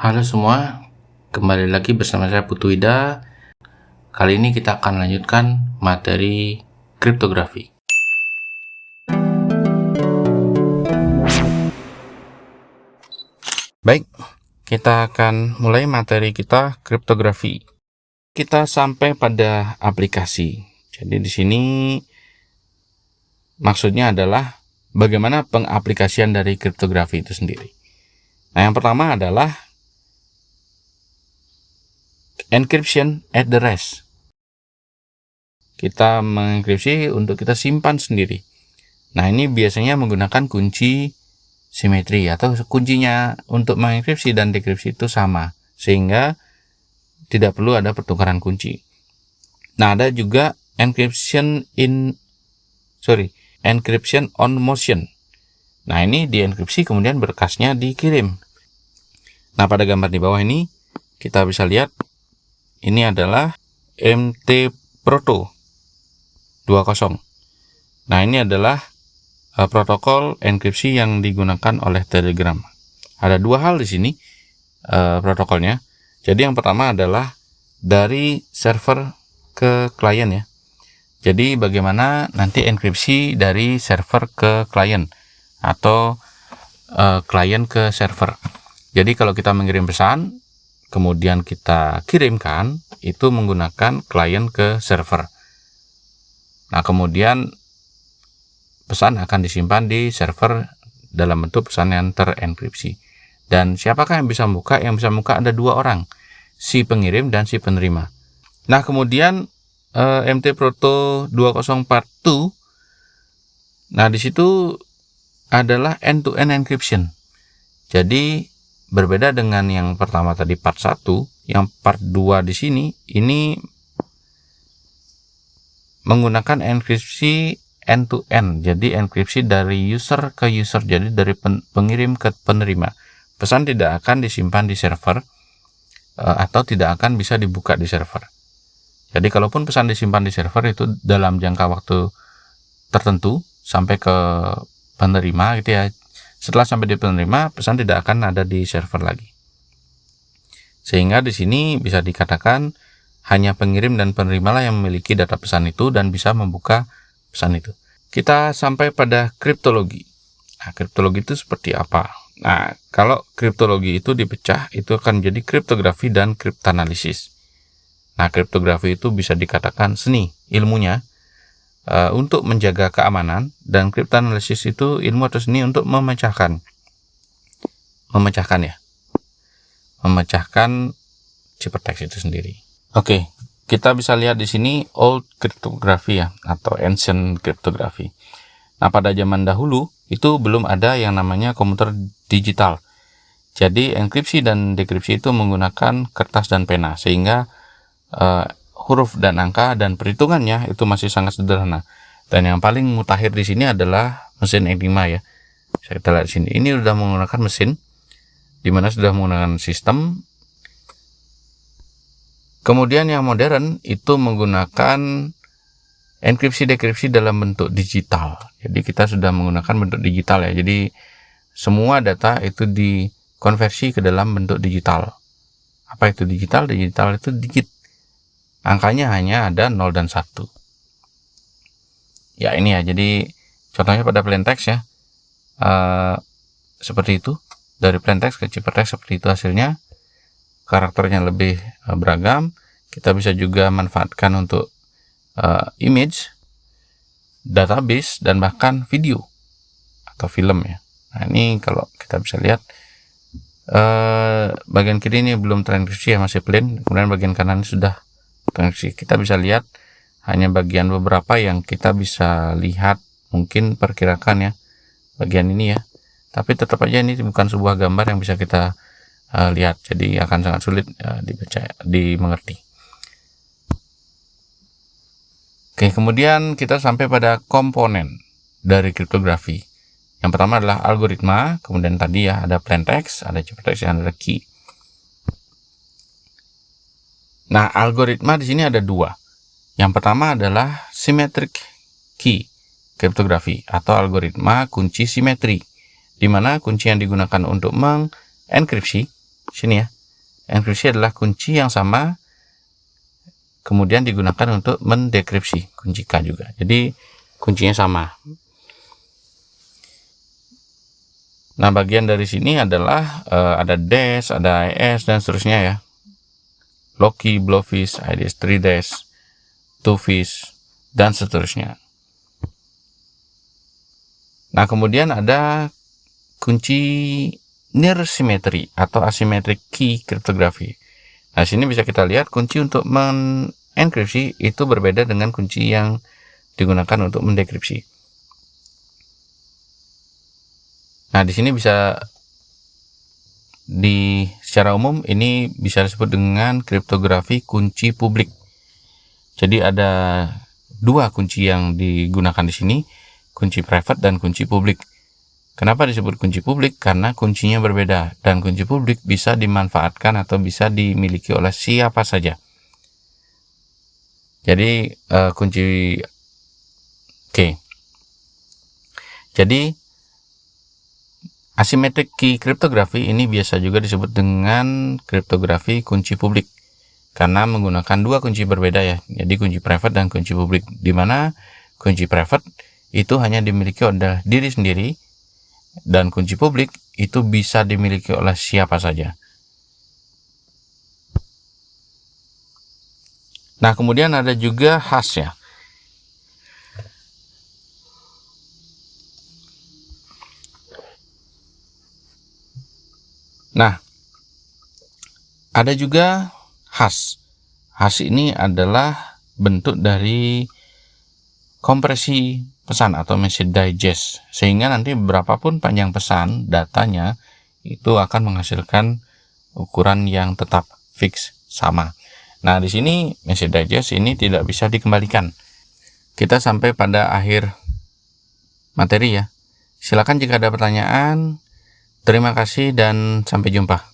Halo semua, kembali lagi bersama saya Putu Ida. Kali ini kita akan lanjutkan materi kriptografi. Baik, kita akan mulai materi kita kriptografi. Kita sampai pada aplikasi. Jadi di sini maksudnya adalah bagaimana pengaplikasian dari kriptografi itu sendiri. Nah, yang pertama adalah encryption at the rest. Kita mengenkripsi untuk kita simpan sendiri. Nah, ini biasanya menggunakan kunci simetri atau kuncinya untuk mengenkripsi dan dekripsi itu sama, sehingga tidak perlu ada pertukaran kunci. Nah, ada juga encryption on motion. Nah, ini dienkripsi kemudian berkasnya dikirim. Nah, pada gambar di bawah ini kita bisa lihat ini adalah MT Proto 20. Nah, ini adalah protokol enkripsi yang digunakan oleh Telegram. Ada dua hal di sini protokolnya. Jadi yang pertama adalah dari server ke klien ya. Jadi bagaimana nanti enkripsi dari server ke klien atau klien ke server. Jadi kalau kita mengirim pesan, kemudian kita kirimkan, itu menggunakan klien ke server. Nah, kemudian pesan akan disimpan di server dalam bentuk pesan yang terenkripsi. Dan siapakah yang bisa membuka? Yang bisa membuka ada dua orang, si pengirim dan si penerima. Nah, kemudian MT Proto 2042, nah di situ adalah end-to-end encryption. Jadi berbeda dengan yang pertama tadi part 1, yang part 2 di sini ini menggunakan enkripsi end-to-end. Jadi enkripsi dari user ke user, jadi dari pengirim ke penerima. Pesan tidak akan disimpan di server atau tidak akan bisa dibuka di server. Jadi kalaupun pesan disimpan di server itu dalam jangka waktu tertentu sampai ke penerima gitu ya. Setelah sampai di penerima, pesan tidak akan ada di server lagi. Sehingga di sini bisa dikatakan hanya pengirim dan penerima lah yang memiliki data pesan itu dan bisa membuka pesan itu. Kita sampai pada kriptologi. Nah, kriptologi itu seperti apa? Nah, kalau kriptologi itu dipecah, itu akan jadi kriptografi dan kriptanalisis. Nah, kriptografi itu bisa dikatakan seni, ilmunya, untuk menjaga keamanan, dan kriptanalisis itu ilmu atau seni untuk memecahkan ciphertext itu sendiri. Oke, kita bisa lihat di sini old cryptography ya, atau ancient cryptography. Nah, pada zaman dahulu itu belum ada yang namanya komputer digital. Jadi enkripsi dan dekripsi itu menggunakan kertas dan pena, sehingga huruf dan angka dan perhitungannya itu masih sangat sederhana. Dan yang paling mutakhir di sini adalah mesin Enigma ya. Saya kita lihat di sini. Ini sudah menggunakan mesin, di mana sudah menggunakan sistem. Kemudian yang modern itu menggunakan enkripsi dekripsi dalam bentuk digital. Jadi kita sudah menggunakan bentuk digital ya. Jadi semua data itu dikonversi ke dalam bentuk digital. Apa itu digital? Digital itu digit. Angkanya hanya ada 0 dan 1. Ya ini ya, jadi contohnya pada plaintext ya. Seperti itu. Dari plaintext ke ciphertext seperti itu hasilnya. Karakternya lebih beragam. Kita bisa juga manfaatkan untuk image, database, dan bahkan video atau film ya. Nah, ini kalau kita bisa lihat bagian kiri ini belum terenkripsi ya, masih plain. Kemudian bagian kanan sudah terenkripsi. Kita bisa lihat hanya bagian beberapa yang kita bisa lihat, mungkin perkirakan ya bagian ini ya. Tapi tetap aja ini bukan sebuah gambar yang bisa kita lihat, jadi akan sangat sulit dimengerti. Oke, kemudian kita sampai pada komponen dari kriptografi. Yang pertama adalah algoritma, kemudian tadi ya ada plaintext, ada ciphertext, dan ada key. Nah, algoritma di sini ada dua. Yang pertama adalah symmetric key kriptografi atau algoritma kunci simetri, di mana kunci yang digunakan untuk mengenkripsi sini ya, enkripsi adalah kunci yang sama kemudian digunakan untuk mendekripsi, kunci K juga. Jadi kuncinya sama. Nah, bagian dari sini adalah ada dash, ada IS dan seterusnya ya. Lock key, blowfish, IDS 3 dash, 2 fish dan seterusnya. Nah, kemudian ada kunci near symmetry atau asymmetric key cryptography. Nah, sini bisa kita lihat kunci untuk mengenkripsi itu berbeda dengan kunci yang digunakan untuk mendekripsi. Nah, di sini secara umum ini bisa disebut dengan kriptografi kunci publik. Jadi ada dua kunci yang digunakan di sini, kunci private dan kunci publik. Kenapa disebut kunci publik? Karena kuncinya berbeda dan kunci publik bisa dimanfaatkan atau bisa dimiliki oleh siapa saja. Jadi Jadi asymmetric key cryptography ini biasa juga disebut dengan kriptografi kunci publik karena menggunakan dua kunci berbeda ya. Jadi kunci private dan kunci publik, di mana kunci private itu hanya dimiliki oleh diri sendiri dan kunci publik itu bisa dimiliki oleh siapa saja. Nah, kemudian ada juga hash ya. Nah, ada juga hash. Hash ini adalah bentuk dari kompresi pesan atau message digest, sehingga nanti berapapun panjang pesan datanya itu akan menghasilkan ukuran yang tetap fix sama. Nah, di sini message digest ini tidak bisa dikembalikan. Kita sampai pada akhir materi ya. Silakan jika ada pertanyaan. Terima kasih dan sampai jumpa.